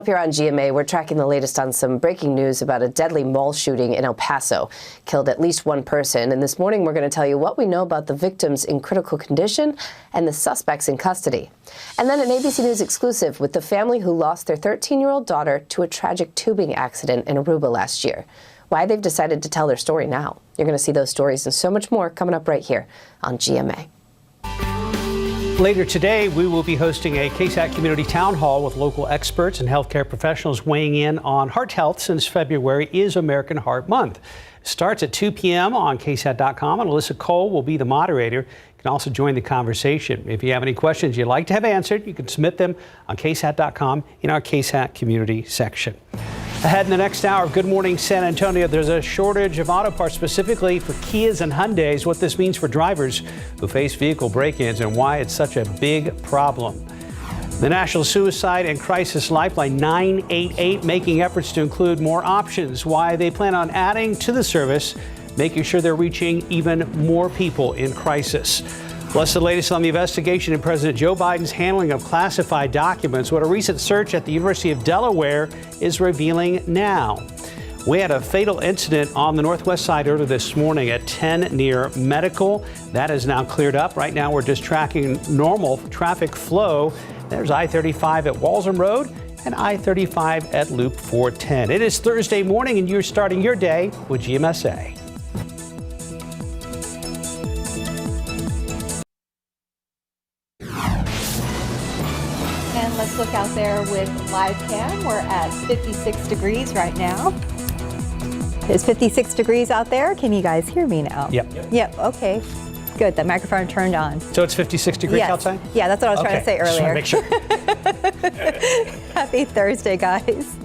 here on GMA, we're tracking the latest on some breaking news about a deadly mall shooting in El Paso. Killed at least one person. And this morning, we're going to tell you what we know about the victims in critical condition and the suspects in custody. And then an ABC News exclusive with the family who lost their 13-year-old daughter to a tragic tubing accident in Aruba last year. Why they've decided to tell their story now. You're going to see those stories and so much more coming up right here on GMA. Later today, we will be hosting a KSAT community town hall with local experts and healthcare professionals weighing in on heart health, since February is American Heart Month. It starts at 2 p.m. on KSAT.com, and Alyssa Cole will be the moderator. You can also join the conversation. If you have any questions you'd like to have answered, you can submit them on KSAT.com in our KSAT community section. Ahead in the next hour of Good Morning San Antonio, there's a shortage of auto parts, specifically for Kias and Hyundais, what this means for drivers who face vehicle break-ins and why it's such a big problem. The National Suicide and Crisis Lifeline 988 making efforts to include more options, why they plan on adding to the service, making sure they're reaching even more people in crisis. Plus, the latest on the investigation in President Joe Biden's handling of classified documents, what a recent search at the University of Delaware is revealing now. We had a fatal incident on the northwest side earlier this morning at 10 near Medical. That is now cleared up. Right now, we're just tracking normal traffic flow. There's I-35 at Walsham Road and I-35 at Loop 410. It is Thursday morning, and you're starting your day with GMSA. Let's look out there with live cam. We're at 56 degrees right now. It's 56 degrees out there. Can you guys hear me now? Yep. Okay. Good. The microphone turned on. So it's 56 degrees outside? Yeah, that's what I was trying to say earlier. Just want to make sure. Happy Thursday, guys.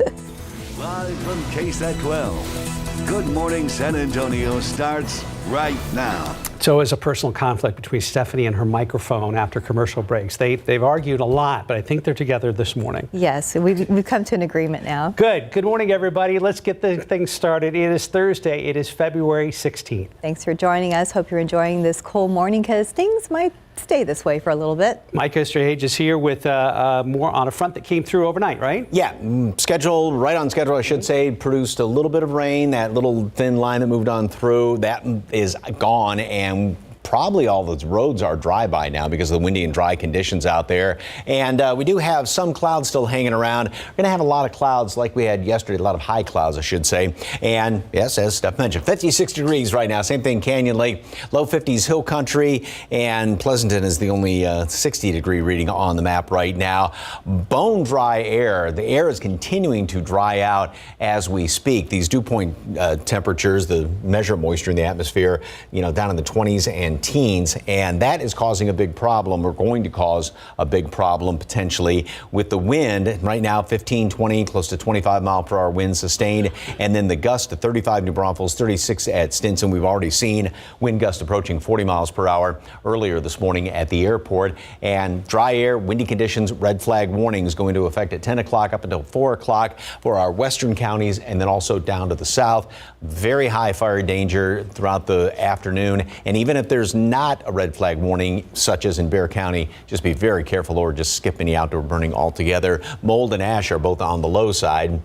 Live from KSAT 12. Good Morning San Antonio starts right now. So is a personal conflict between Stephanie and her microphone after commercial breaks. They've argued a lot, but I think they're together this morning. Yes, we've come to an agreement now. Good. Good morning, everybody. Let's get the thing started. It is Thursday. It is February 16th. Thanks for joining us. Hope you're enjoying this cold morning, because things might stay this way for a little bit. Mike Osterhage is here with more on a front that came through overnight, right? Yeah, right on schedule, I should say. Produced a little bit of rain. That little thin line that moved on through, that is gone, and probably all those roads are dry by now because of the windy and dry conditions out there. And we do have some clouds still hanging around. We're going to have a lot of clouds like we had yesterday, a lot of high clouds, I should say. And yes, as Steph mentioned, 56 degrees right now. Same thing, Canyon Lake, low 50s, Hill Country, and Pleasanton is the only 60-degree reading on the map right now. Bone dry air. The air is continuing to dry out as we speak. These dew point temperatures, the measure of moisture in the atmosphere, down in the 20s and teens, and that is causing a big problem. We're going to cause a big problem potentially with the wind. Right now, 15, 20, close to 25 mile per hour winds sustained, and then the gust to 35 New Braunfels, 36 at Stinson. We've already seen wind gust approaching 40 miles per hour earlier this morning at the airport. And dry air, windy conditions, red flag warnings going into effect at 10 o'clock up until 4 o'clock for our western counties, and then also down to the south. Very high fire danger throughout the afternoon, and even if there's not a red flag warning, such as in Bexar County, just be very careful or just skip any outdoor burning altogether. Mold and ash are both on the low side.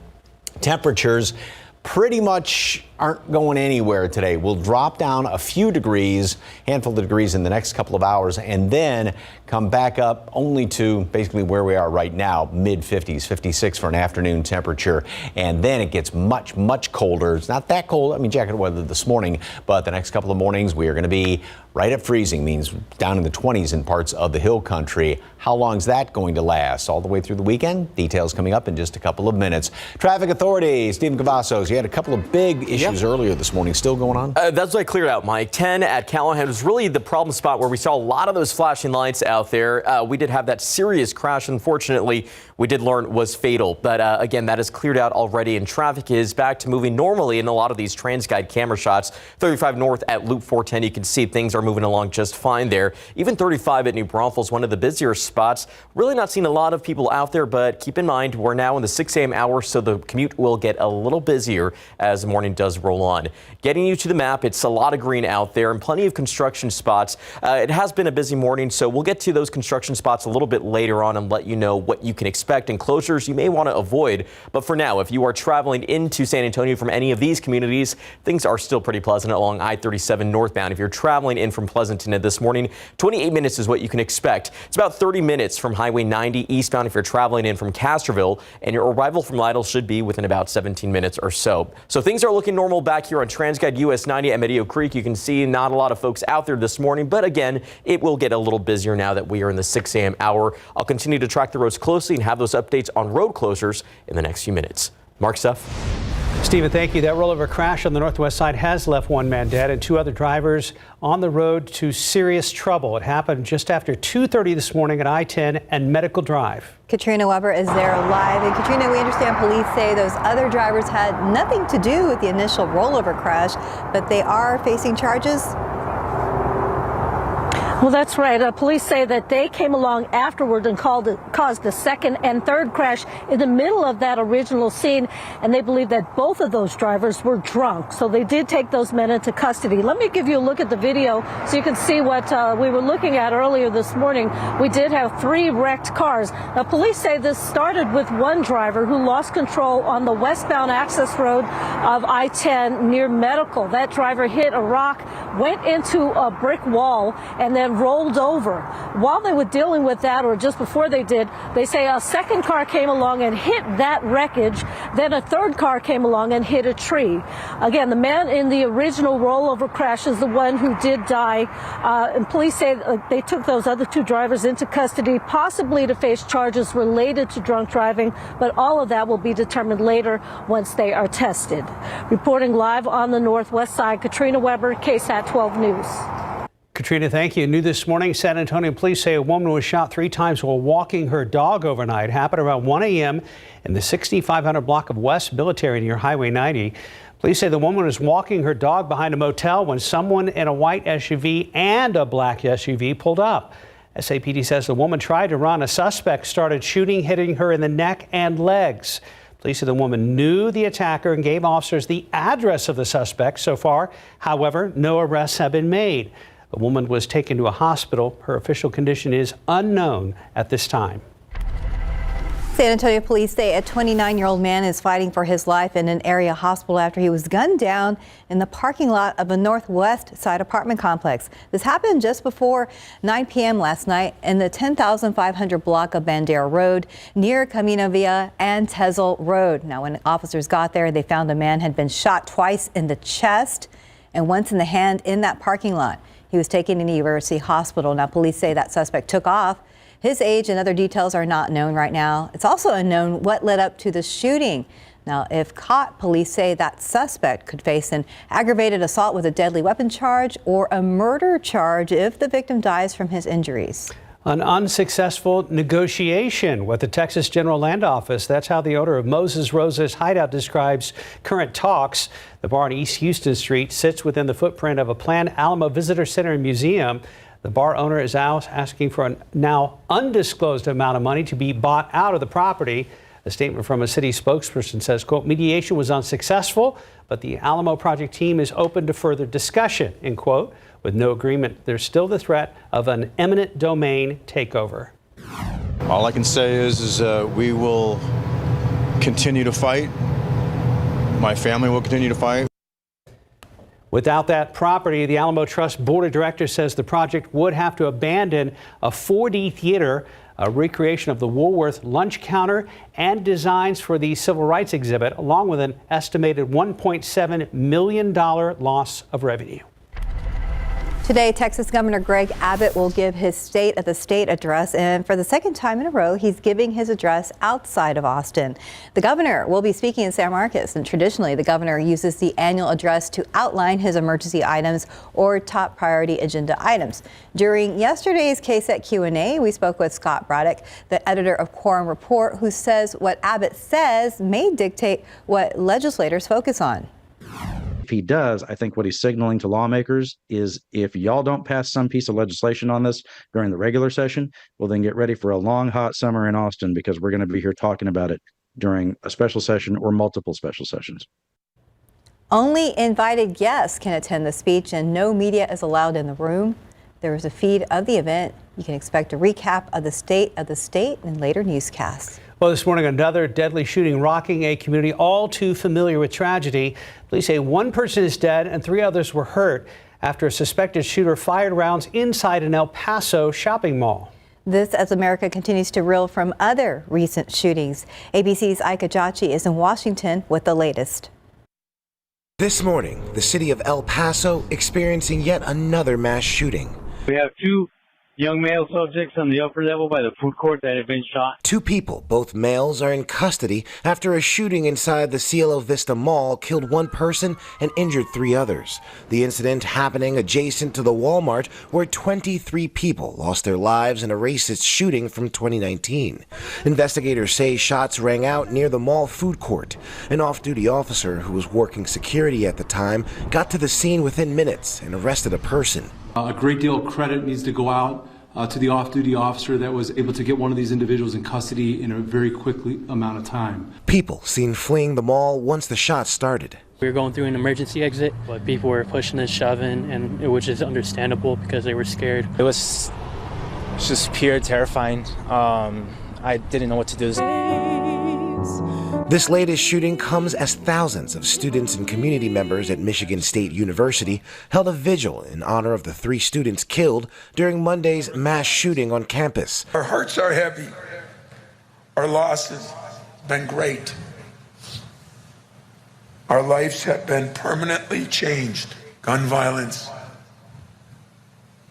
Temperatures pretty much aren't going anywhere today. We'll drop down a few degrees, handful of degrees in the next couple of hours, and then come back up only to basically where we are right now, mid 50s, 56 for an afternoon temperature. And then it gets much, much colder. It's not that cold. I mean, jacket weather this morning, but the next couple of mornings we are going to be right at freezing, means down in the 20s in parts of the Hill Country. How long is that going to last? All the way through the weekend? Details coming up in just a couple of minutes. Traffic authorities, Stephen Cavazos, you had a couple of big issues earlier this morning. Still going on? That's what I cleared out, Mike. 10 at Callahan was really the problem spot where we saw a lot of those flashing lights out there. We did have that serious crash, unfortunately, we did learn was fatal. But again, that is cleared out already, and traffic is back to moving normally in a lot of these TransGuide camera shots. 35 north at Loop 410, you can see things are moving along just fine there. Even 35 at New Braunfels, one of the busier spots. Really not seeing a lot of people out there, but keep in mind we're now in the 6 a.m. hour, so the commute will get a little busier as the morning does roll on. Getting you to the map, it's a lot of green out there and plenty of construction spots. It has been a busy morning, so we'll get to those construction spots a little bit later on and let you know what you can expect expect, and closures you may want to avoid. But for now, if you are traveling into San Antonio from any of these communities, things are still pretty pleasant along I-37 northbound. If you're traveling in from Pleasanton this morning, 28 minutes is what you can expect. It's about 30 minutes from Highway 90 eastbound if you're traveling in from Castroville, and your arrival from Lytle should be within about 17 minutes or so. So things are looking normal back here on TransGuide US 90 at Medio Creek. You can see not a lot of folks out there this morning, but again, it will get a little busier now that we are in the 6 a.m. hour. I'll continue to track the roads closely and have those updates on road closures in the next few minutes. Mark, Steph. Stephen, thank you. That rollover crash on the northwest side has left one man dead and 2 other drivers on the road to serious trouble. It happened just after 2:30 this morning at I-10 and Medical Drive. Katrina Weber is there live. And Katrina, we understand police say those other drivers had nothing to do with the initial rollover crash, but they are facing charges. Well, that's right. Police say that they came along afterward and caused the second and third crash in the middle of that original scene. And they believe that both of those drivers were drunk. So they did take those men into custody. Let me give you a look at the video so you can see what we were looking at earlier this morning. We did have 3 wrecked cars. Now, police say this started with one driver who lost control on the westbound access road of I-10 near Medical. That driver hit a rock, went into a brick wall, and then rolled over. While they were dealing with that, or just before they did, they say a second car came along and hit that wreckage. Then a third car came along and hit a tree. Again, the man in the original rollover crash is the one who did die. And police say they took those other 2 drivers into custody, possibly to face charges related to drunk driving, but all of that will be determined later once they are tested. Reporting live on the northwest side, Katrina Weber, KSAT 12 News. Katrina, thank you. New this morning, San Antonio police say a woman was shot 3 times while walking her dog overnight. It happened around 1 a.m. in the 6500 block of West Military near Highway 90. Police say the woman was walking her dog behind a motel when someone in a white SUV and a black SUV pulled up. SAPD says the woman tried to run. A suspect started shooting, hitting her in the neck and legs. Police say the woman knew the attacker and gave officers the address of the suspect. So far, however, no arrests have been made. The woman was taken to a hospital. Her official condition is unknown at this time. San Antonio police say a 29-year-old man is fighting for his life in an area hospital after he was gunned down in the parking lot of a northwest side apartment complex. This happened just before 9 p.m. last night in the 10,500 block of Bandera Road near Camino Villa and Tezel Road. Now, when officers got there, they found a man had been shot twice in the chest and once in the hand in that parking lot. He was taken to University Hospital. Now, police say that suspect took off. His age and other details are not known right now. It's also unknown what led up to the shooting. Now, if caught, police say that suspect could face an aggravated assault with a deadly weapon charge or a murder charge if the victim dies from his injuries. An unsuccessful negotiation with the Texas General Land Office. That's how the owner of Moses Rosa's Hideout describes current talks. The bar on East Houston Street sits within the footprint of a planned Alamo Visitor Center and Museum. The bar owner is asking for a now undisclosed amount of money to be bought out of the property. A statement from a city spokesperson says, quote, mediation was unsuccessful, but the Alamo project team is open to further discussion, end quote. With no agreement, there's still the threat of an eminent domain takeover. All I can say is we will continue to fight. My family will continue to fight. Without that property, the Alamo Trust Board of Directors says the project would have to abandon a 4D theater, a recreation of the Woolworth lunch counter, and designs for the civil rights exhibit, along with an estimated $1.7 million loss of revenue. Today, Texas Governor Greg Abbott will give his State of the State address, and for the second time in a row, he's giving his address outside of Austin. The governor will be speaking in San Marcos, and traditionally, the governor uses the annual address to outline his emergency items or top priority agenda items. During yesterday's KSAT Q&A, we spoke with Scott Braddock, the editor of Quorum Report, who says what Abbott says may dictate what legislators focus on. If he does, I think what he's signaling to lawmakers is if y'all don't pass some piece of legislation on this during the regular session, well, then get ready for a long, hot summer in Austin, because we're going to be here talking about it during a special session or multiple special sessions. Only invited guests can attend the speech, and no media is allowed in the room. There is a feed of the event. You can expect a recap of the state in later newscasts. Well, this morning, another deadly shooting rocking a community all too familiar with tragedy. Police say one person is dead and 3 others were hurt after a suspected shooter fired rounds inside an El Paso shopping mall. This as America continues to reel from other recent shootings. ABC's Ika Jachi is in Washington with the latest. This morning, the city of El Paso experiencing yet another mass shooting. We have 2 young male subjects on the upper level by the food court that have been shot. 2 people, both males, are in custody after a shooting inside the Cielo Vista Mall killed 1 person and injured 3 others. The incident happening adjacent to the Walmart where 23 people lost their lives in a racist shooting from 2019. Investigators say shots rang out near the mall food court. An off-duty officer who was working security at the time got to the scene within minutes and arrested a person. A great deal of credit needs to go out to the off-duty officer that was able to get one of these individuals in custody in a very quick amount of time. People seen fleeing the mall once the shots started. We were going through an emergency exit, but people were pushing and shoving, and which is understandable because they were scared. It was just pure terrifying. I didn't know what to do. This latest shooting comes as thousands of students and community members at Michigan State University held a vigil in honor of the 3 students killed during Monday's mass shooting on campus. Our hearts are heavy. Our loss has been great. Our lives have been permanently changed. Gun violence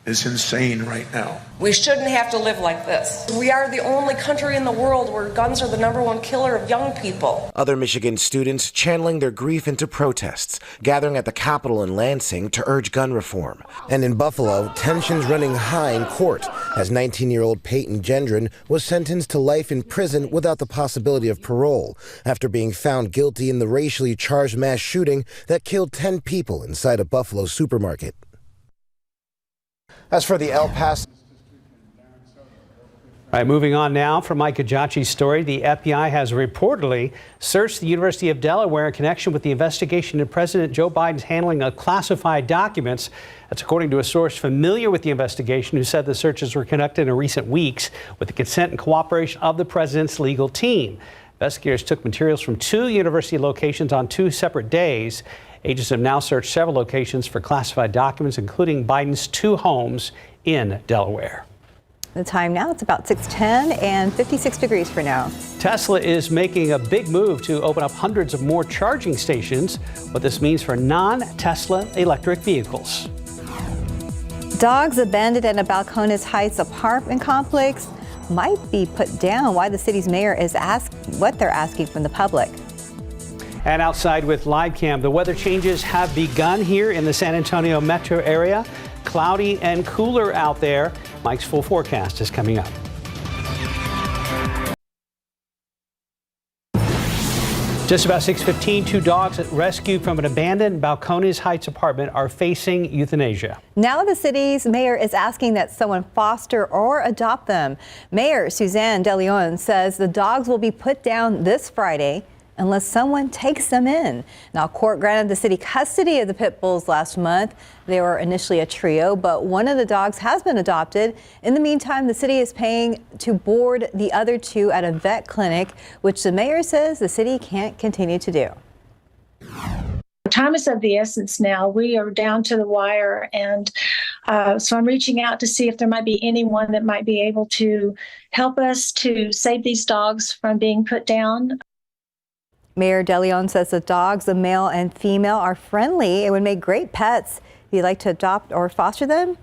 is insane right now. We shouldn't have to live like this. We are the only country in the world where guns are the #1 killer of young people. Other Michigan students channeling their grief into protests, gathering at the Capitol in Lansing to urge gun reform. And in Buffalo, tensions running high in court as 19-year-old Peyton Gendron was sentenced to life in prison without the possibility of parole after being found guilty in the racially charged mass shooting that killed 10 people inside a Buffalo supermarket. As for the El Paso. All right, moving on now from Ika Jachi's story. The FBI has reportedly searched the University of Delaware in connection with the investigation into President Joe Biden's handling of classified documents. That's according to a source familiar with the investigation who said the searches were conducted in recent weeks with the consent and cooperation of the president's legal team. Investigators took materials from 2 university locations on 2 separate days. Agents have now searched several locations for classified documents, including Biden's 2 homes in Delaware. The time now, it's about 6:10 and 56 degrees for now. Tesla is making a big move to open up hundreds of more charging stations. What this means for non-Tesla electric vehicles. Dogs abandoned at a Balcones Heights apartment complex might be put down. Why the city's mayor is what they're asking from the public. And outside with live cam, the weather changes have begun here in the San Antonio metro area. Cloudy and cooler out there. Mike's full forecast is coming up. Just about 6:15, 2 dogs rescued from an abandoned Balcones Heights apartment are facing euthanasia. Now the city's mayor is asking that someone foster or adopt them. Mayor Suzanne De Leon says the dogs will be put down this Friday unless someone takes them in. Now, court granted the city custody of the pit bulls last month. They were initially a trio, but one of the dogs has been adopted. In the meantime, the city is paying to board the other 2 at a vet clinic, which the mayor says the city can't continue to do. Time is of the essence now. We are down to the wire, and so I'm reaching out to see if there might be anyone that might be able to help us to save these dogs from being put down. Mayor De Leon says the dogs, the male and female, are friendly. It would make great pets. If you'd like to adopt or foster them,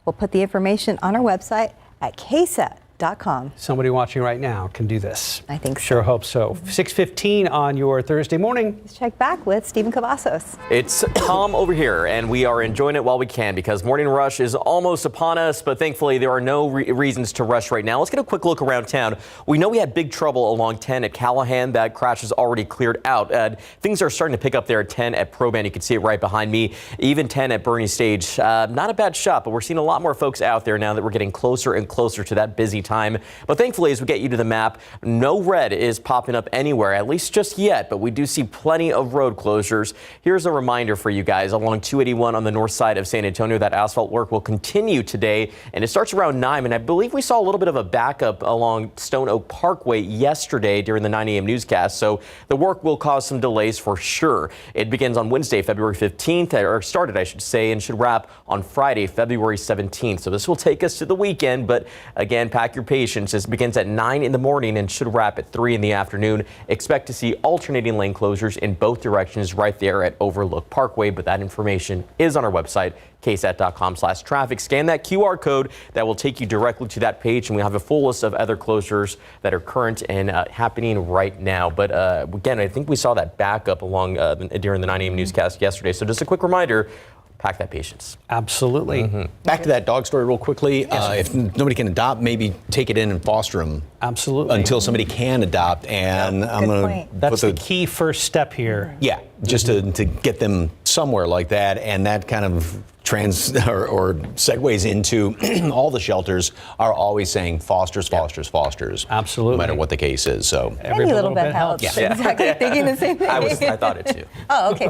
we'll put the information on our website at KSAT.com. Somebody watching right now can do this. I think so. Sure hope so. 6:15 on your Thursday morning. Let's check back with Stephen Cavazos. It's calm over here, and we are enjoying it while we can because morning rush is almost upon us, but thankfully there are no reasons to rush right now. Let's get a quick look around town. We know we had big trouble along 10 at Callahan. That crash is already cleared out. Things are starting to pick up there at 10 at Proban. You can see it right behind me. Even 10 at Bernie Stage. Not a bad shot, but we're seeing a lot more folks out there now that we're getting closer and closer to that busy time. But thankfully, as we get you to the map, no red is popping up anywhere, at least just yet. But we do see plenty of road closures. Here's a reminder for you guys. Along 281 on the north side of San Antonio, that asphalt work will continue today, and it starts around 9. And I believe we saw a little bit of a backup along Stone Oak Parkway yesterday during the 9 a.m. newscast. So the work will cause some delays for sure. It begins on Wednesday, February 15th, or started, I should say, and should wrap on Friday, February 17th. So this will take us to the weekend, but again, pack your patience. This begins at 9 in the morning and should wrap at 3 in the afternoon. Expect to see alternating lane closures in both directions right there at Overlook Parkway, but that information is on our website, ksat.com/traffic. Scan that QR code that will take you directly to that page, and we have a full list of other closures that are current and happening right now. But again, I think we saw that backup along during the 9 a.m. newscast yesterday. So just a quick reminder, pack that patience. Absolutely. Back to that dog story real quickly. If nobody can adopt, maybe take it in and foster them. Absolutely. Until somebody can adopt. And I'm going to That's the key first step here. Yeah, just to get them somewhere like that. And that kind of or segues into all the shelters are always saying fosters. Absolutely. No matter what the case is. So Every little bit helps. Yeah. Exactly. Thinking the same thing. I thought it too. Oh, okay.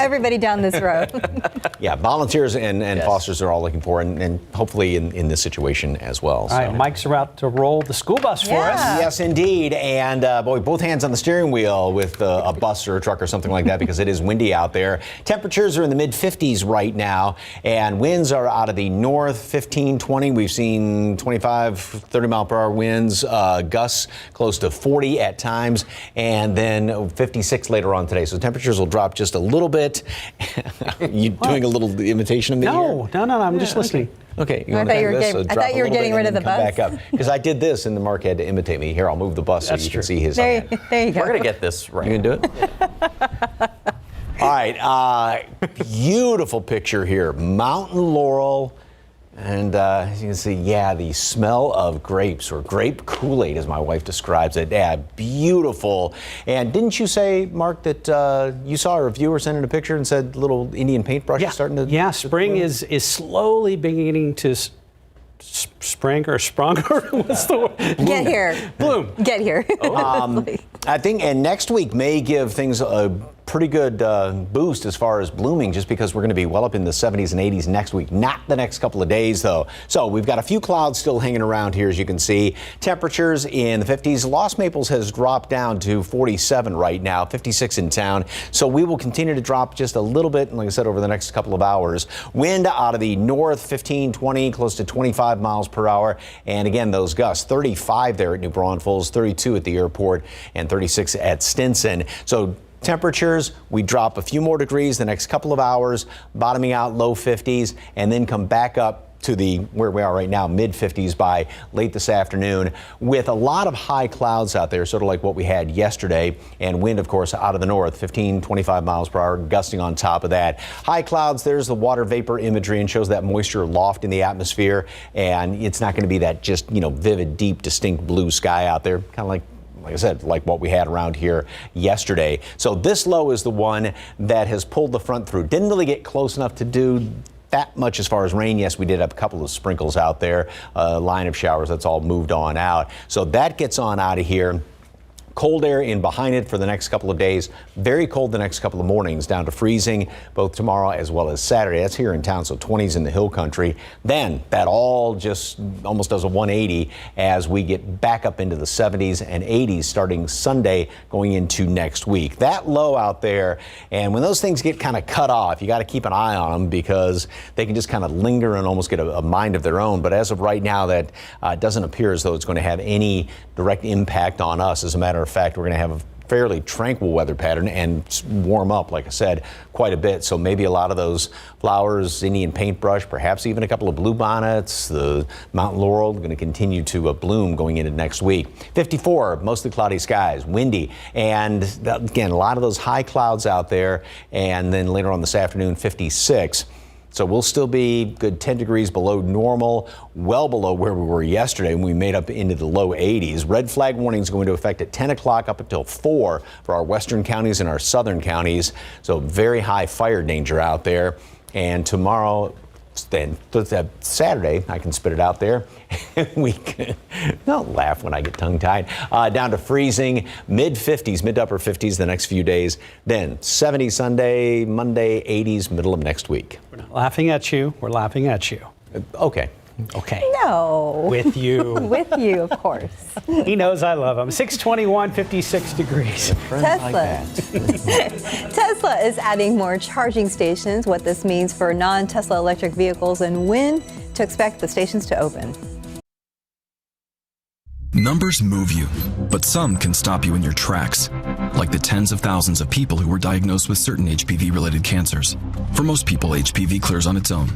Everybody down this road. Yeah, volunteers and fosters are all looking for, and hopefully in this situation as well. All right, Mike's about to roll the school bus for us. Yes, indeed. And boy, both hands on the steering wheel with a bus or a truck or something like that, because it is windy out there. Temperatures are in the mid 50s right now, and winds are out of the north, 15, 20. We've seen 25, 30 mile per hour winds, gusts close to 40 at times, and then 56 later on today. So temperatures will drop just a little bit. You doing a little imitation of me? No, I'm just listening. Okay. I thought you were getting rid of the bus. Back up, because I did this, and the Mark had to imitate me. Here, I'll move the bus so you can see his hand. There you go. We're going to get this right. You can do it? All right. Beautiful picture here. Mountain laurel. And as you can see, the smell of grapes, or grape Kool-Aid, as my wife describes it. Yeah, beautiful. And didn't you say, Mark, that you saw a reviewer send in a picture and said little Indian paintbrush is starting to... Yeah, spring is slowly beginning to spring or sprung. What's the word? Get here. Bloom. Get here. I think, and next week may give things a pretty good boost as far as blooming, just because we're going to be well up in the 70s and 80s next week, not the next couple of days though. So we've got a few clouds still hanging around here, as you can see. Temperatures in the 50s. Lost Maples has dropped down to 47 right now, 56 in town. So we will continue to drop just a little bit, like I said, over the next couple of hours. Wind out of the north, 15, 20, close to 25 miles per hour. And again, those gusts, 35 there at New Braunfels, 32 at the airport, and 36 at Stinson. So temperatures, we drop a few more degrees the next couple of hours, bottoming out low 50s, and then come back up to where we are right now, mid 50s by late this afternoon, with a lot of high clouds out there, sort of like what we had yesterday, and wind, of course, out of the north, 15, 25 miles per hour, gusting on top of that. High clouds, there's the water vapor imagery, and shows that moisture loft in the atmosphere, and it's not going to be that just, vivid, deep, distinct blue sky out there, kind of like I said, like what we had around here yesterday. So this low is the one that has pulled the front through. Didn't really get close enough to do that much as far as rain. Yes, we did have a couple of sprinkles out there, line of showers. That's all moved on out. So that gets on out of here. Cold air in behind it for the next couple of days. Very cold the next couple of mornings, down to freezing both tomorrow as well as Saturday. That's here in town, so 20s in the hill country. Then that all just almost does a 180 as we get back up into the 70s and 80s starting Sunday going into next week. That low out there, and when those things get kind of cut off, you got to keep an eye on them, because they can just kind of linger and almost get a mind of their own. But as of right now, that doesn't appear as though it's going to have any direct impact on us. As a matter of fact, we're going to have a fairly tranquil weather pattern and warm up, like I said, quite a bit. So maybe a lot of those flowers, Indian paintbrush, perhaps even a couple of bluebonnets, the mountain laurel, going to continue to bloom going into next week. 54, mostly cloudy skies, windy, and again, a lot of those high clouds out there. And then later on this afternoon, 56. So we'll still be good 10 degrees below normal, well below where we were yesterday when we made up into the low 80s. Red flag warning is going to affect at 10 o'clock up until 4 for our western counties and our southern counties. So very high fire danger out there. And tomorrow, then Saturday, I can spit it out there. Don't laugh when I get tongue-tied. Down to freezing, mid-50s, mid to upper 50s the next few days. Then 70 Sunday, Monday, 80s, middle of next week. We're not laughing at you. We're laughing at you. Okay. Okay. No. With you. With you, of course. He knows I love him. 621, 56 degrees. Tesla. Tesla is adding more charging stations. What this means for non-Tesla electric vehicles and when to expect the stations to open. Numbers move you, but some can stop you in your tracks, like the tens of thousands of people who were diagnosed with certain HPV-related cancers. For most people, HPV clears on its own.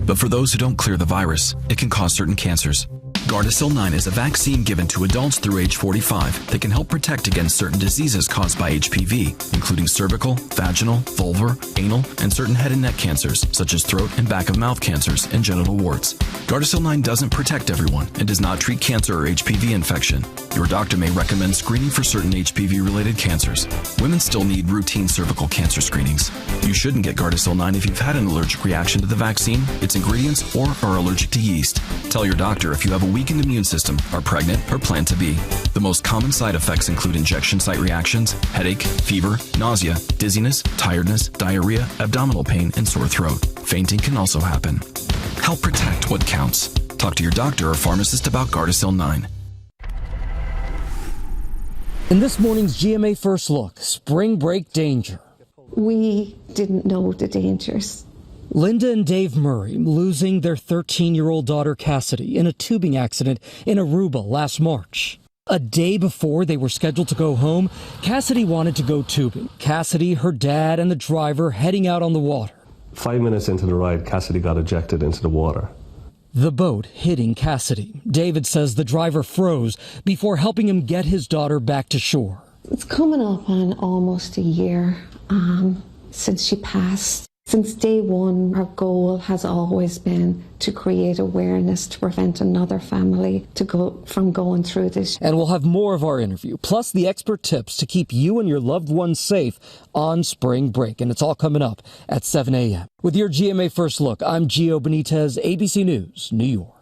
But for those who don't clear the virus, it can cause certain cancers. Gardasil 9 is a vaccine given to adults through age 45 that can help protect against certain diseases caused by HPV, including cervical, vaginal, vulvar, anal, and certain head and neck cancers, such as throat and back of mouth cancers and genital warts. Gardasil 9 doesn't protect everyone and does not treat cancer or HPV infection. Your doctor may recommend screening for certain HPV-related cancers. Women still need routine cervical cancer screenings. You shouldn't get Gardasil 9 if you've had an allergic reaction to the vaccine, its ingredients, or are allergic to yeast. Tell your doctor if you have a weakened immune system, are pregnant, or plan to be. The most common side effects include injection site reactions, headache, fever, nausea, dizziness, tiredness, diarrhea, abdominal pain, and sore throat. Fainting can also happen. Help protect what counts. Talk to your doctor or pharmacist about Gardasil 9. In this morning's GMA First Look, spring break danger. We didn't know the dangers. Linda and Dave Murray losing their 13-year-old daughter Cassidy in a tubing accident in Aruba last March. A day before they were scheduled to go home, Cassidy wanted to go tubing. Cassidy, her dad, and the driver heading out on the water. 5 minutes into the ride, Cassidy got ejected into the water. The boat hitting Cassidy. David says the driver froze before helping him get his daughter back to shore. It's coming up on almost a year since she passed. Since day one, our goal has always been to create awareness to prevent another family from going through this. And we'll have more of our interview, plus the expert tips to keep you and your loved ones safe on spring break. And it's all coming up at 7 a.m. With your GMA First Look, I'm Gio Benitez, ABC News, New York.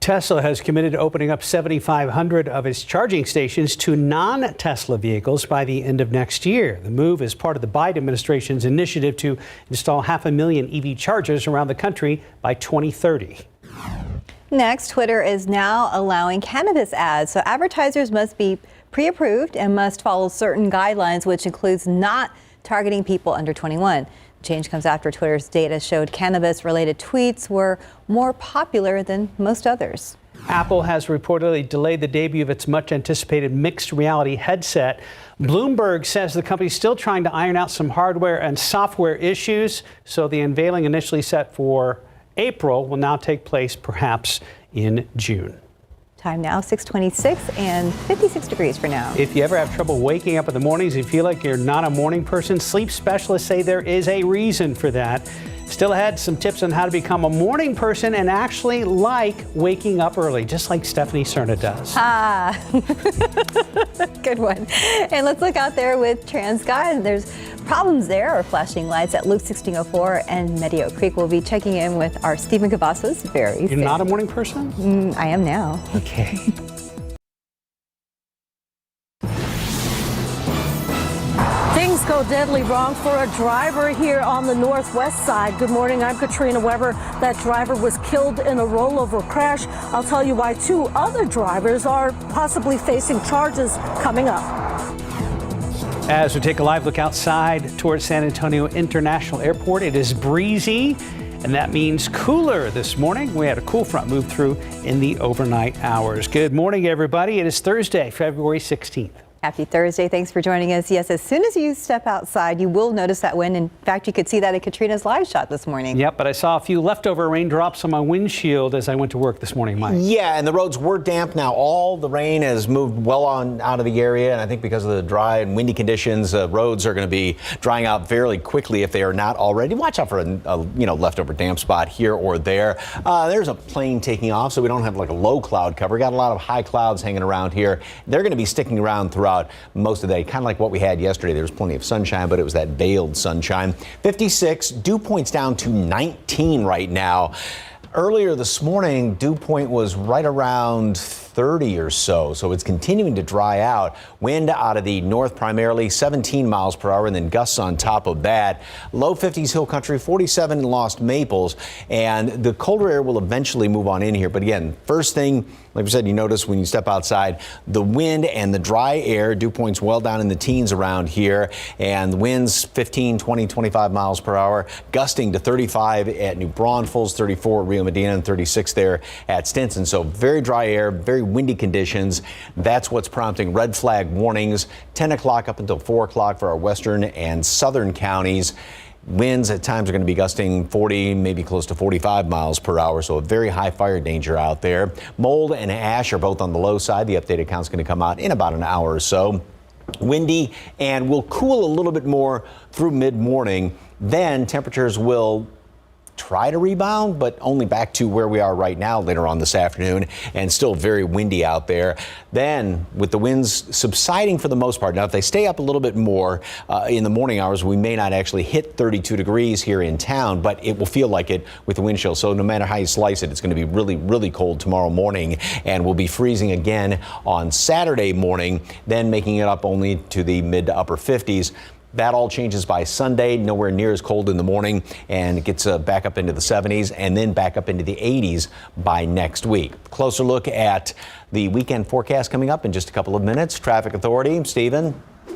Tesla has committed to opening up 7,500 of its charging stations to non-Tesla vehicles by the end of next year. The move is part of the Biden administration's initiative to install 500,000 EV chargers around the country by 2030. Next, Twitter is now allowing cannabis ads, so advertisers must be pre-approved and must follow certain guidelines, which includes not targeting people under 21. Change comes after Twitter's data showed cannabis-related tweets were more popular than most others. Apple has reportedly delayed the debut of its much-anticipated mixed reality headset. Bloomberg says the company is still trying to iron out some hardware and software issues, so the unveiling initially set for April will now take place perhaps in June. Time now, 6:26 and 56 degrees for now. If you ever have trouble waking up in the mornings and feel like you're not a morning person, sleep specialists say there is a reason for that. Still ahead, some tips on how to become a morning person and actually like waking up early, just like Stephanie Cerna does. Good one. And let's look out there with TransGuide. There's problems there or flashing lights at Loop 1604 and Medio Creek. We'll be checking in with our Stephen Cavazos very soon. You're not a morning person? I am now. Okay. Things go deadly wrong for a driver here on the northwest side. Good morning, I'm Katrina Weber. That driver was killed in a rollover crash. I'll tell you why 2 other drivers are possibly facing charges coming up. As we take a live look outside towards San Antonio International Airport, it is breezy, and that means cooler this morning. We had a cool front move through in the overnight hours. Good morning, everybody. It is Thursday, February 16th. Happy Thursday. Thanks for joining us. Yes, as soon as you step outside, you will notice that wind. In fact, you could see that at Katrina's live shot this morning. Yep, but I saw a few leftover raindrops on my windshield as I went to work this morning, Mike. Yeah, and the roads were damp. Now all the rain has moved well on out of the area, and I think because of the dry and windy conditions, roads are going to be drying out fairly quickly if they are not already. Watch out for a leftover damp spot here or there. There's a plane taking off, so we don't have like a low cloud cover. Got a lot of high clouds hanging around here. They're going to be sticking around throughout throughout most of the day, kind of like what we had yesterday. There was plenty of sunshine, but it was that veiled sunshine. 56, dew point's down to 19 right now. Earlier this morning, dew point was right around 30 or so, so it's continuing to dry out. Wind out of the north primarily, 17 miles per hour, and then gusts on top of that. Low 50s hill country, 47 in Lost Maples, and the colder air will eventually move on in here. But again, first thing, like I said, you notice when you step outside, the wind and the dry air, dew points well down in the teens around here, and the winds 15, 20, 25 miles per hour, gusting to 35 at New Braunfels, 34 at Rio Medina, and 36 there at Stinson. So very dry air, very windy conditions. That's what's prompting red flag warnings 10 o'clock up until 4 o'clock for our western and southern counties. Winds at times are going to be gusting 40, maybe close to 45 miles per hour, so a very high fire danger out there. Mold and ash are both on the low side. The updated count's going to come out in about an hour or so. Windy and will cool a little bit more through mid-morning. Then temperatures will try to rebound, but only back to where we are right now later on this afternoon, and still very windy out there. Then with the winds subsiding for the most part, now if they stay up a little bit more in the morning hours, we may not actually hit 32 degrees here in town, but it will feel like it with the wind chill. So no matter how you slice it, it's going to be really, really cold tomorrow morning, and we'll be freezing again on Saturday morning, then making it up only to the mid to upper 50s. That all changes by Sunday, nowhere near as cold in the morning, and it gets back up into the 70s and then back up into the 80s by next week. Closer look at the weekend forecast coming up in just a couple of minutes. Traffic Authority, Stephen,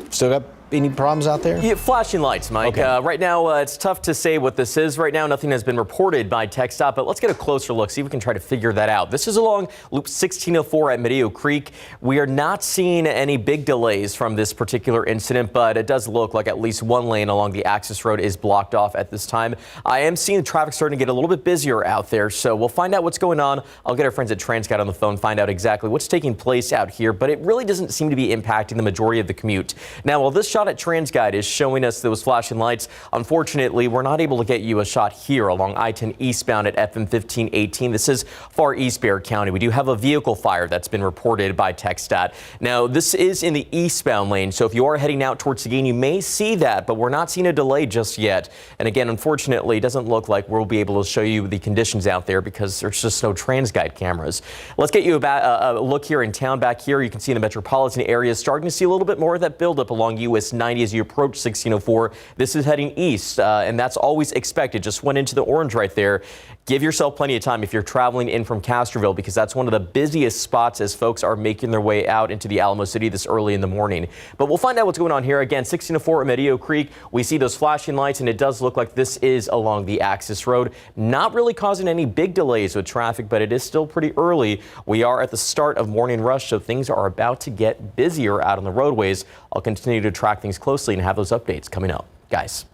still got any problems out there? Yeah, flashing lights, Mike. Okay. Right now, it's tough to say what this is. Right now, nothing has been reported by TxDOT, but let's get a closer look, see if we can try to figure that out. This is along Loop 1604 at Medio Creek. We are not seeing any big delays from this particular incident, but it does look like at least one lane along the access road is blocked off at this time. I am seeing the traffic starting to get a little bit busier out there, so we'll find out what's going on. I'll get our friends at TransGuide on the phone, find out exactly what's taking place out here, but it really doesn't seem to be impacting the majority of the commute. Now, while this shot at TransGuide is showing us those flashing lights, unfortunately, we're not able to get you a shot here along I-10 eastbound at FM 1518. This is far east Bexar County. We do have a vehicle fire that's been reported by TxDOT. Now, this is in the eastbound lane, so if you are heading out towards Seguin, you may see that, but we're not seeing a delay just yet. And again, unfortunately, it doesn't look like we'll be able to show you the conditions out there because there's just no TransGuide cameras. Let's get you a look here in town. Back here, you can see in the metropolitan area starting to see a little bit more of that buildup along US 90 as you approach 1604. This is heading east, and that's always expected. Just went into the orange right there. Give yourself plenty of time if you're traveling in from Castroville, because that's one of the busiest spots as folks are making their way out into the Alamo City this early in the morning. But we'll find out what's going on here. Again, 1604 at Medio Creek. We see those flashing lights, and it does look like this is along the access road. Not really causing any big delays with traffic, but it is still pretty early. We are at the start of morning rush, so things are about to get busier out on the roadways. I'll continue to track things closely and have those updates coming up. Guys.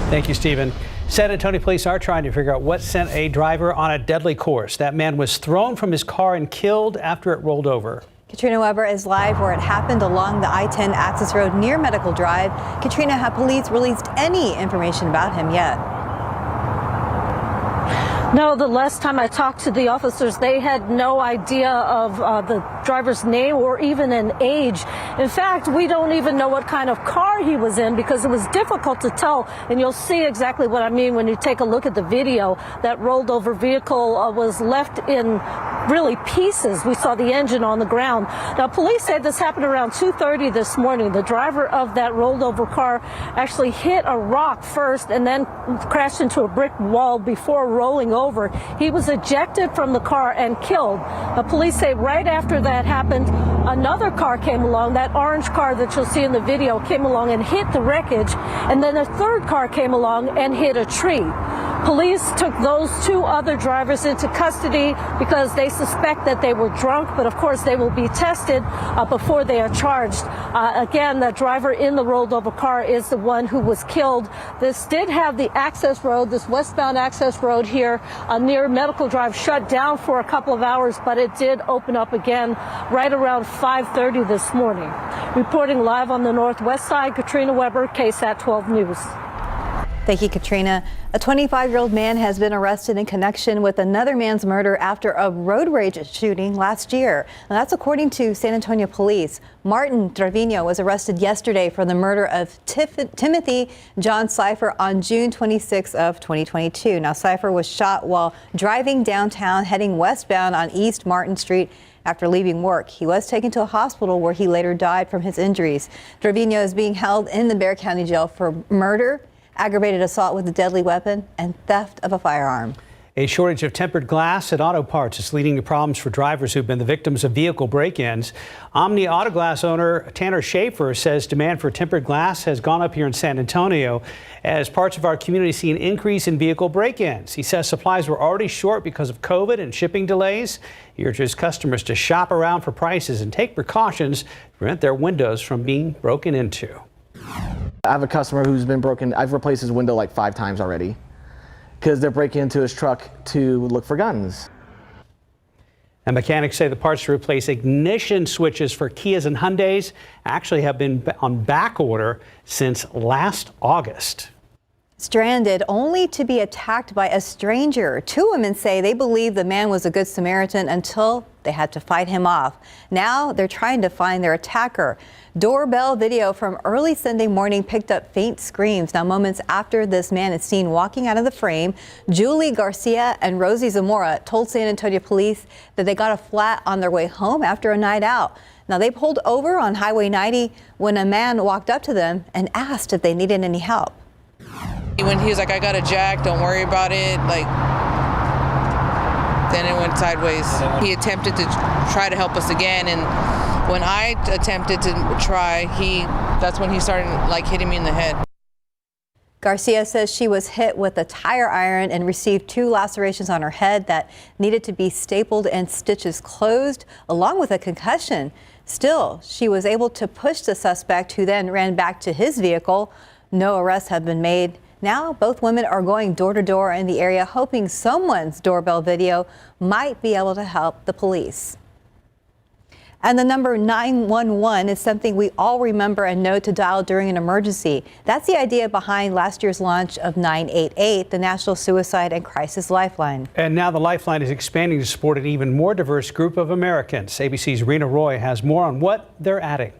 Thank you, Stephen. San Antonio police are trying to figure out what sent a driver on a deadly course. That man was thrown from his car and killed after it rolled over. Katrina Weber is live where it happened along the I-10 access road near Medical Drive. Katrina, have police released any information about him yet? No, the last time I talked to the officers, they had no idea of the driver's name or even an age. In fact, we don't even know what kind of car he was in because it was difficult to tell. And you'll see exactly what I mean when you take a look at the video. That rolled over vehicle was left in really pieces. We saw the engine on the ground. Now, police said this happened around 2:30 this morning. The driver of that rolled over car actually hit a rock first and then crashed into a brick wall before rolling over. He was ejected from the car and killed. The police say right after that happened, another car came along. That orange car that you'll see in the video came along and hit the wreckage. And then a third car came along and hit a tree. Police took those two other drivers into custody because they suspect that they were drunk, but of course they will be tested before they are charged. Again, the driver in the rolled over car is the one who was killed. This did have the access road, this westbound access road here near Medical Drive shut down for a couple of hours, but it did open up again right around 5:30 this morning. Reporting live on the northwest side, Katrina Weber, KSAT 12 News. Thank you, Katrina. A 25-year-old man has been arrested in connection with another man's murder after a road rage shooting last year. And that's according to San Antonio police. Martin Trevino was arrested yesterday for the murder of Timothy John Cipher on June 26 of 2022. Now, Cipher was shot while driving downtown, heading westbound on East Martin Street. After leaving work, he was taken to a hospital where he later died from his injuries. Trevino is being held in the Bexar County Jail for murder, aggravated assault with a deadly weapon, and theft of a firearm. A shortage of tempered glass at auto parts is leading to problems for drivers who've been the victims of vehicle break-ins. Omni Auto Glass owner Tanner Schaefer says demand for tempered glass has gone up here in San Antonio as parts of our community see an increase in vehicle break-ins. He says supplies were already short because of COVID and shipping delays. He urges customers to shop around for prices and take precautions to prevent their windows from being broken into. I have a customer who's been broken. I've replaced his window like 5 times already because they're breaking into his truck to look for guns. And mechanics say the parts to replace ignition switches for Kias and Hyundais actually have been on back order since last August. Stranded only to be attacked by a stranger. 2 women say they believe the man was a good Samaritan until they had to fight him off. Now they're trying to find their attacker. Doorbell video from early Sunday morning picked up faint screams. Now, moments after this man is seen walking out of the frame, Julie Garcia and Rosie Zamora told San Antonio police that they got a flat on their way home after a night out. Now, they pulled over on Highway 90 when a man walked up to them and asked if they needed any help. When he was like, I got a jack, don't worry about it, then it went sideways. He attempted to try to help us again, and when I attempted to try, that's when he started hitting me in the head. Garcia says she was hit with a tire iron and received 2 lacerations on her head that needed to be stapled and stitches closed, along with a concussion. Still, she was able to push the suspect, who then ran back to his vehicle. No arrests have been made. Now, both women are going door to door in the area, hoping someone's doorbell video might be able to help the police. And the number 911 is something we all remember and know to dial during an emergency. That's the idea behind last year's launch of 988, the National Suicide and Crisis Lifeline. And now the Lifeline is expanding to support an even more diverse group of Americans. ABC's Rena Roy has more on what they're adding.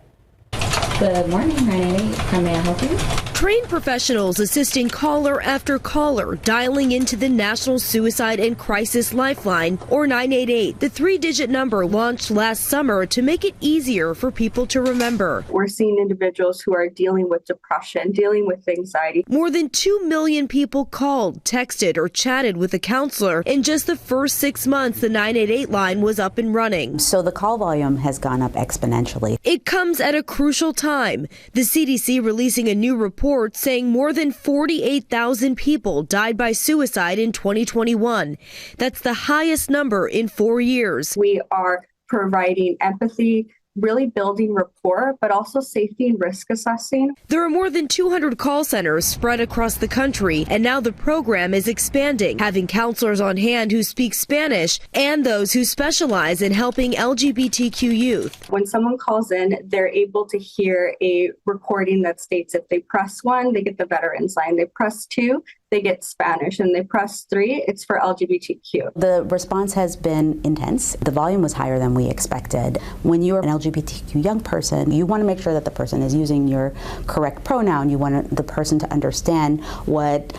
Good morning, 988. How may I help you? Trained professionals assisting caller after caller dialing into the National Suicide and Crisis Lifeline, or 988. The 3-digit number launched last summer to make it easier for people to remember. We're seeing individuals who are dealing with depression, dealing with anxiety. More than 2 million people called, texted, or chatted with a counselor. In just the first 6 months, the 988 line was up and running. So the call volume has gone up exponentially. It comes at a crucial time. The CDC releasing a new report saying more than 48,000 people died by suicide in 2021. That's the highest number in 4 years. We are providing empathy, really building rapport, but also safety and risk assessing. There are more than 200 call centers spread across the country, and now the program is expanding, having counselors on hand who speak Spanish and those who specialize in helping LGBTQ youth. When someone calls in, they're able to hear a recording that states if they press 1, they get the veterans line. They press 2, they get Spanish, and they press 3, it's for LGBTQ. The response has been intense. The volume was higher than we expected. When you're an LGBTQ young person, you want to make sure that the person is using your correct pronoun. You want the person to understand what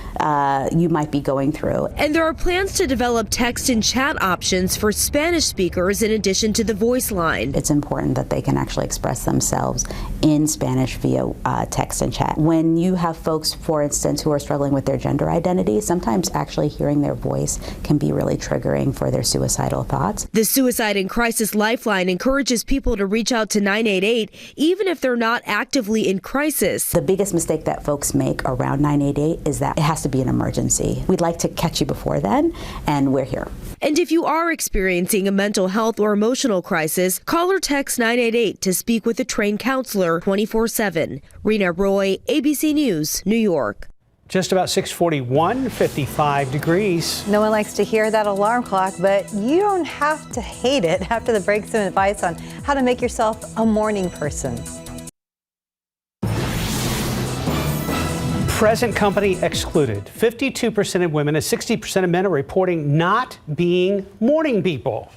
you might be going through. And there are plans to develop text and chat options for Spanish speakers in addition to the voice line. It's important that they can actually express themselves in Spanish via text and chat. When you have folks, for instance, who are struggling with their gender identity, sometimes actually hearing their voice can be really triggering for their suicidal thoughts. The Suicide and Crisis Lifeline encourages people to reach out to 988 even if they're not actively in crisis. The biggest mistake that folks make around 988 is that it has to be an emergency. We'd like to catch you before then, and we're here. And if you are experiencing a mental health or emotional crisis, call or text 988 to speak with a trained counselor 24/7. Rena Roy, ABC News, New York. Just about 6:41, 55 degrees. No one likes to hear that alarm clock, but you don't have to hate it. After the break, some advice on how to make yourself a morning person. Present company excluded. 52% of women and 60% of men are reporting not being morning people.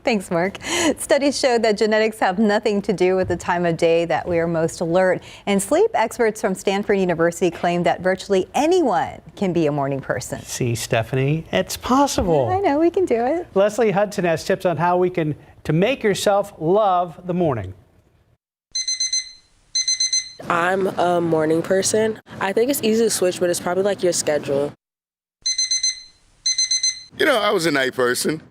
Thanks, Mark. Studies showed that genetics have nothing to do with the time of day that we are most alert. And sleep experts from Stanford University claim that virtually anyone can be a morning person. See, Stephanie, it's possible. I know, we can do it. Leslie Hudson has tips on how we can to make yourself love the morning. I'm a morning person. I think it's easy to switch, but it's probably like your schedule. You know, I was a night person.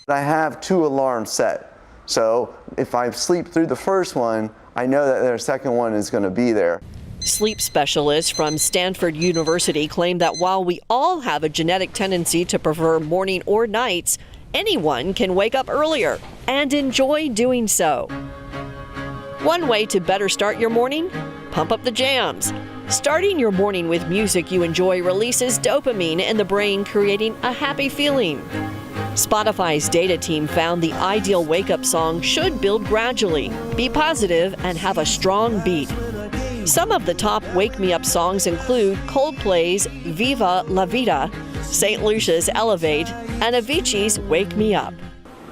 I have 2 alarms set. So if I sleep through the first one, I know that their second one is going to be there. Sleep specialists from Stanford University claim that while we all have a genetic tendency to prefer morning or nights, anyone can wake up earlier and enjoy doing so. One way to better start your morning? Pump up the jams. Starting your morning with music you enjoy releases dopamine in the brain, creating a happy feeling. Spotify's data team found the ideal wake-up song should build gradually, be positive, and have a strong beat. Some of the top wake-me-up songs include Coldplay's Viva La Vida, St. Lucia's Elevate, and Avicii's Wake Me Up.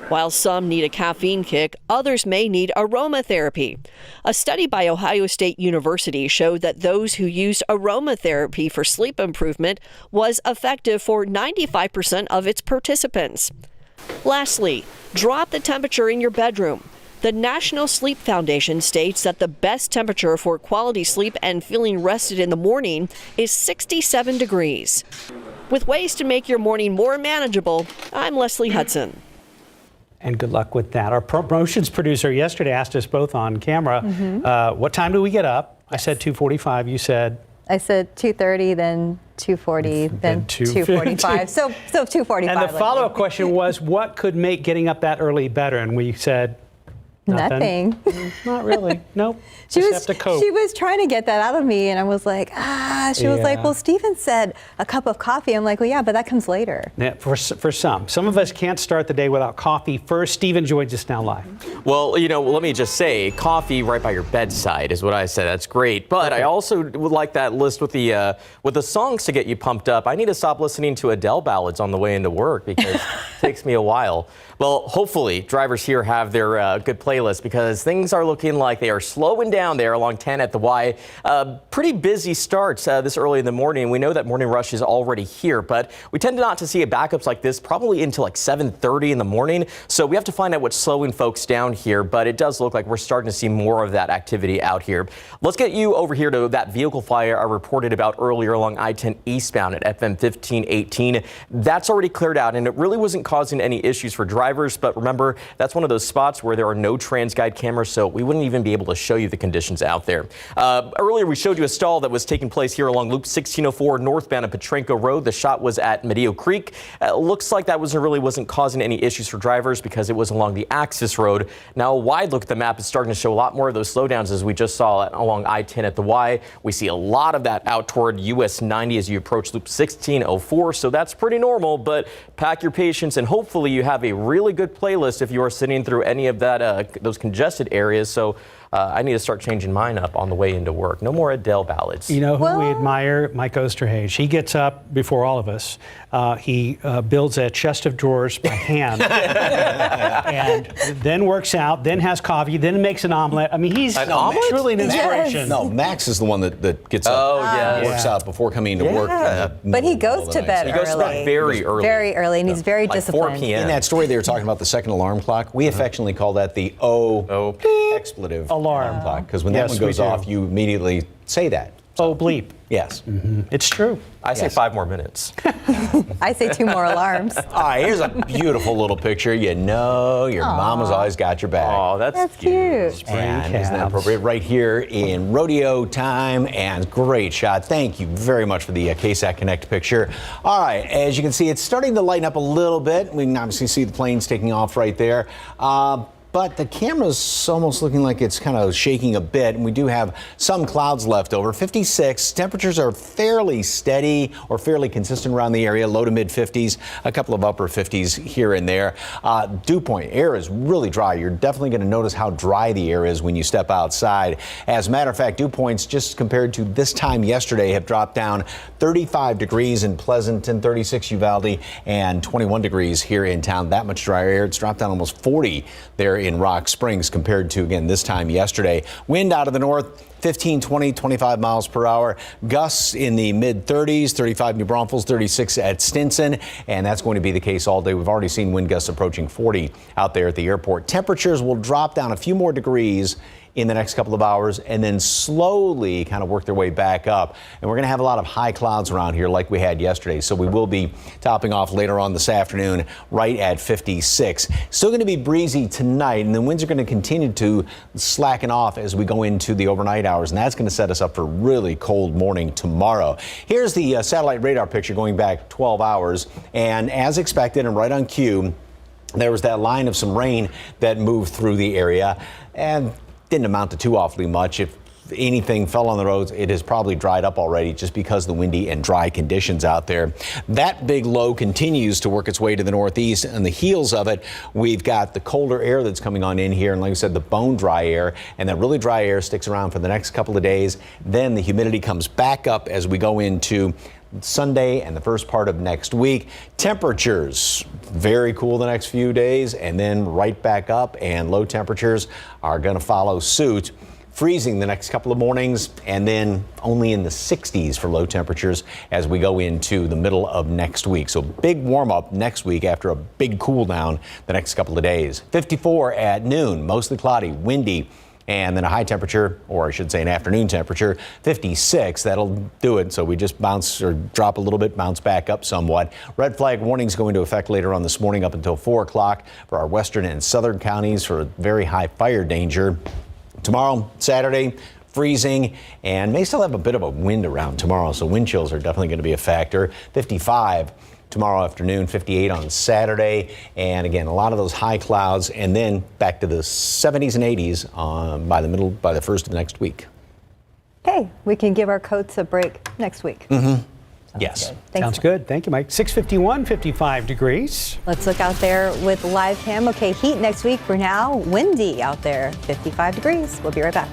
While some need a caffeine kick, others may need aromatherapy. A study by Ohio State University showed that those who used aromatherapy for sleep improvement was effective for 95% of its participants. Lastly, drop the temperature in your bedroom. The National Sleep Foundation states that the best temperature for quality sleep and feeling rested in the morning is 67 degrees. With ways to make your morning more manageable, I'm Leslie Hudson. And good luck with that. Our promotions producer yesterday asked us both on camera, what time do we get up? I said 2:45. You said? I said 2:30, then 2:40, then 2:45. So 2:45. And the follow-up question was, what could make getting up that early better? And we said, nothing. Not really. Nope. She Just have to cope. She was trying to get that out of me, and I was like, She was like, well, Stephen said a cup of coffee. I'm like, well, yeah, but that comes later. Yeah, for some of us can't start the day without coffee first. Stephen joins us now live. Well, let me just say, coffee right by your bedside is what I said. That's great. But I also would like that list with the songs to get you pumped up. I need to stop listening to Adele ballads on the way into work because it takes me a while. Well, hopefully drivers here have their good playlist because things are looking like they are slowing down there along 10 at the Y. Pretty busy starts this early in the morning. We know that morning rush is already here, but we tend not to see backups like this probably until like 7:30 in the morning. So we have to find out what's slowing folks down here, but it does look like we're starting to see more of that activity out here. Let's get you over here to that vehicle fire I reported about earlier along I-10 eastbound at FM 1518. That's already cleared out, and it really wasn't causing any issues for drivers. But remember, that's one of those spots where there are no TransGuide cameras, so we wouldn't even be able to show you the conditions out there. Earlier, we showed you a stall that was taking place here along Loop 1604 northbound at Petrenko Road. The shot was at Medio Creek. Looks like that really wasn't causing any issues for drivers because it was along the Axis Road. Now, a wide look at the map is starting to show a lot more of those slowdowns as we just saw along I-10 at the Y. We see a lot of that out toward US 90 as you approach Loop 1604, so that's pretty normal, but pack your patience and hopefully you have a really good playlist if you are sitting through any of that those congested areas. So I need to start changing mine up on the way into work. No more Adele ballads. You know who we admire? Mike Osterhage. He gets up before all of us. He builds a chest of drawers by hand and then works out, then has coffee, then makes an omelet. I mean, he's truly an inspiration. No, Max is the one that gets up and works out before coming to work. But he goes to bed early. He goes to bed very early. Very early, and he's very like disciplined. 4 p.m. In that story they were talking about the second alarm clock, we affectionately call that the O expletive alarm clock, because when that one goes off, you immediately say that. Oh, bleep. Yes. It's true. I say 5 more minutes. I say 2 more alarms. All right, here's a beautiful little picture. You know your mama's always got your back. Oh, that's cute. And isn't that appropriate? Right here in rodeo time, and great shot. Thank you very much for the KSAT Connect picture. All right, as you can see, it's starting to lighten up a little bit. We can obviously see the planes taking off right there. but the camera's almost looking like it's kind of shaking a bit, and we do have some clouds left over. 56. Temperatures are fairly steady or fairly consistent around the area, low to mid 50s, a couple of upper 50s here and there. Dew point, air is really dry. You're definitely going to notice how dry the air is when you step outside. As a matter of fact, dew points just compared to this time yesterday have dropped down 35 degrees in Pleasant and 36 Uvalde and 21 degrees here in town. That much drier air. It's dropped down almost 40 there in Rock Springs compared to, again, this time yesterday. Wind out of the north, 15, 20, 25 miles per hour. Gusts in the mid 30s, 35 New Braunfels, 36 at Stinson, and that's going to be the case all day. We've already seen wind gusts approaching 40 out there at the airport. Temperatures will drop down a few more degrees in the next couple of hours and then slowly kind of work their way back up. And we're going to have a lot of high clouds around here like we had yesterday. So we will be topping off later on this afternoon right at 56. Still going to be breezy tonight, and the winds are going to continue to slacken off as we go into the overnight hours, and that's going to set us up for a really cold morning tomorrow. Here's the satellite radar picture going back 12 hours, and as expected and right on cue, there was that line of some rain that moved through the area and didn't amount to too awfully much. If anything fell on the roads, it has probably dried up already just because of the windy and dry conditions out there. That big low continues to work its way to the northeast. On the heels of it, we've got the colder air that's coming on in here, and like I said, the bone dry air, and that really dry air sticks around for the next couple of days. Then the humidity comes back up as we go into Sunday and the first part of next week. Temperatures very cool the next few days, and then right back up, and low temperatures are going to follow suit. Freezing the next couple of mornings, and then only in the 60s for low temperatures as we go into the middle of next week. So big warm up next week after a big cool down the next couple of days. 54 at noon, mostly cloudy, windy, and then a high temperature, or I should say an afternoon temperature, 56. That'll do it. So we just bounce or drop a little bit, bounce back up somewhat. Red flag warnings go into effect later on this morning up until 4 o'clock for our western and southern counties for very high fire danger. Tomorrow, Saturday, freezing, and may still have a bit of a wind around tomorrow, so wind chills are definitely going to be a factor. 55 tomorrow afternoon, 58 on Saturday, and again, a lot of those high clouds, and then back to the 70s and 80s by the first of next week. Okay, we can give our coats a break next week. Yes. Sounds good. Thank you, Mike. 6:51, 55 degrees. Let's look out there with live cam. Okay, heat next week. For now, windy out there, 55 degrees. We'll be right back.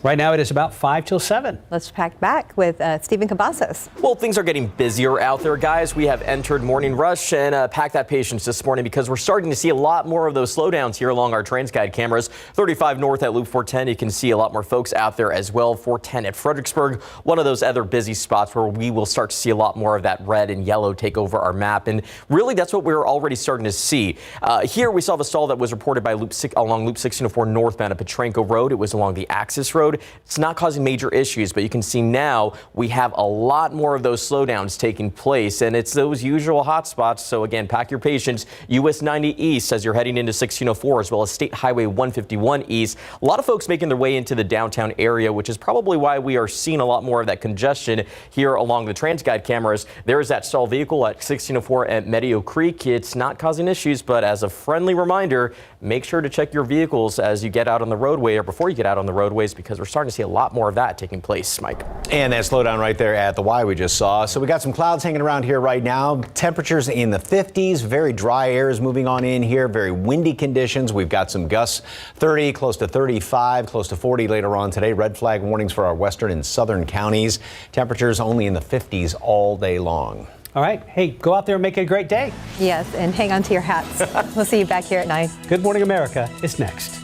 Right now it is about 5 till 7. Let's pack back with Stephen Cavazos. Well, things are getting busier out there, guys. We have entered morning rush and packed that patience this morning because we're starting to see a lot more of those slowdowns here along our TransGuide cameras. 35 north at Loop 410. You can see a lot more folks out there as well. 410 at Fredericksburg, one of those other busy spots where we will start to see a lot more of that red and yellow take over our map. And really, that's what we're already starting to see. Here we saw the stall that was reported by along Loop 1604 northbound at Petranco Road. It was along the Axis Road. It's not causing major issues, but you can see now we have a lot more of those slowdowns taking place, and it's those usual hot spots. So again, pack your patience. US 90 East as you're heading into 1604, as well as State Highway 151 East. A lot of folks making their way into the downtown area, which is probably why we are seeing a lot more of that congestion here along the TransGuide cameras. There is that stall vehicle at 1604 at Meadow Creek. It's not causing issues, but as a friendly reminder, make sure to check your vehicles as you get out on the roadway or before you get out on the roadways, because we're starting to see a lot more of that taking place, Mike. And that slowdown right there at the Y we just saw. So we got some clouds hanging around here right now. Temperatures in the 50s. Very dry air is moving on in here. Very windy conditions. We've got some gusts 30, close to 35, close to 40 later on today. Red flag warnings for our western and southern counties. Temperatures only in the 50s all day long. All right. Hey, go out there and make it a great day. Yes, and hang on to your hats. We'll see you back here at 9. Good Morning America is next.